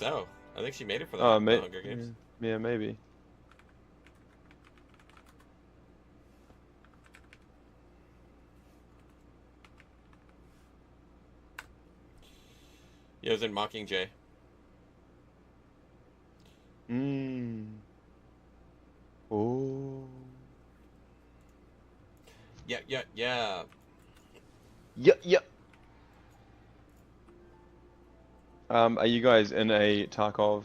So, I think she made it for the Hunger Games. Yeah, maybe. Yeah, it was in Mockingjay. Oh. Yeah. Yep. Are you guys in a Tarkov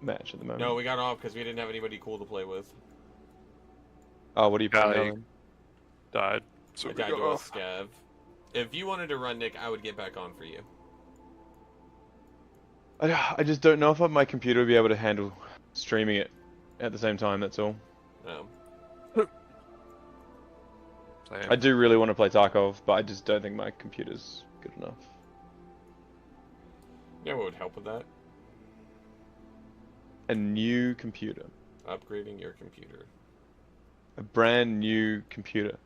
match at the moment? No, we got off because we didn't have anybody cool to play with. Oh, what are you playing now I then? died. So I we died got to a off. scav. If you wanted to run, Nick, I would get back on for you. I just don't know if my computer would be able to handle streaming it at the same time, that's all. Same. I do really want to play Tarkov, but I just don't think my computer's good enough. You know what would help with that? A new computer. Upgrading your computer. A brand new computer.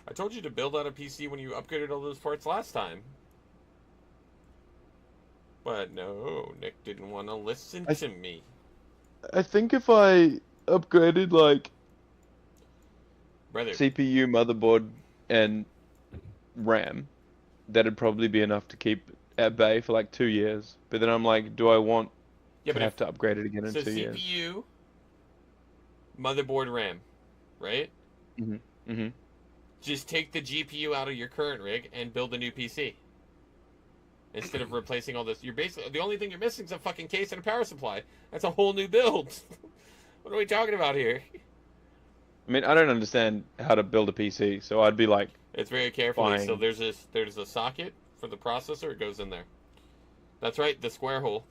I told you to build out a PC when you upgraded all those parts last time. But no, Nick didn't want to listen to me. I think if I upgraded, like, Brother. CPU, motherboard, and RAM, that'd probably be enough to keep at bay for like 2 years. But then I'm like, do I want to have to upgrade it again in 2 years? So CPU, motherboard, RAM, right? Just take the GPU out of your current rig and build a new PC. Instead of replacing all this, you're basically the only thing you're missing is a fucking case and a power supply. That's a whole new build. What are we talking about here? I mean, I don't understand how to build a PC, so I'd be like, it's very carefully. So there's a socket for the processor. It goes in there. That's right, the square hole.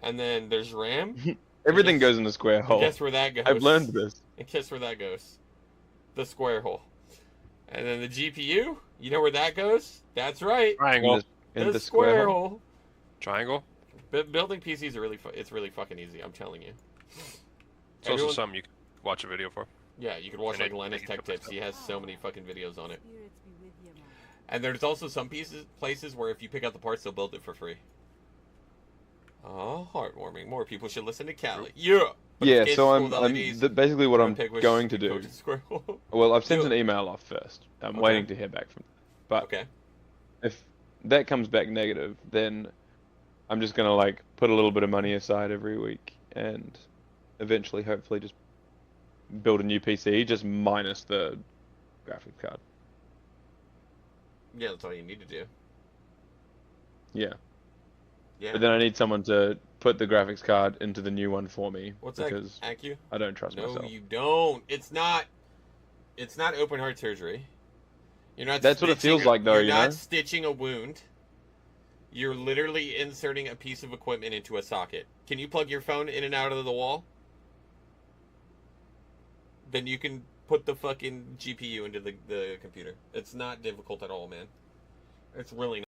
And then there's RAM. Everything goes in the square hole. Guess where that goes? I've learned this. And guess where that goes? The square hole. And then the GPU. You know where that goes? That's right. Triangle. In the square hole. Triangle. Building PCs are it's really fucking easy. I'm telling you. It's also something you can watch a video for. Yeah, you can watch like Linus Tech Tips. He has so many fucking videos on it. And there's also some places where if you pick out the parts, they'll build it for free. Oh, heartwarming. More people should listen to Callie. Yeah. Yeah, so basically what I'm going to do. Well, I've sent an email off first. I'm waiting to hear back from them. But if that comes back negative, then I'm just gonna like put a little bit of money aside every week and eventually, hopefully, just build a new PC, just minus the graphics card. Yeah, that's all you need to do. Yeah. But then I need someone to put the graphics card into the new one for me. What's because that? Acu? I don't trust myself. No, you don't. It's not open heart surgery. You're not. That's what it feels like, though. You're not stitching a wound. You're literally inserting a piece of equipment into a socket. Can you plug your phone in and out of the wall? Then you can put the fucking GPU into the computer. It's not difficult at all, man. It's really not.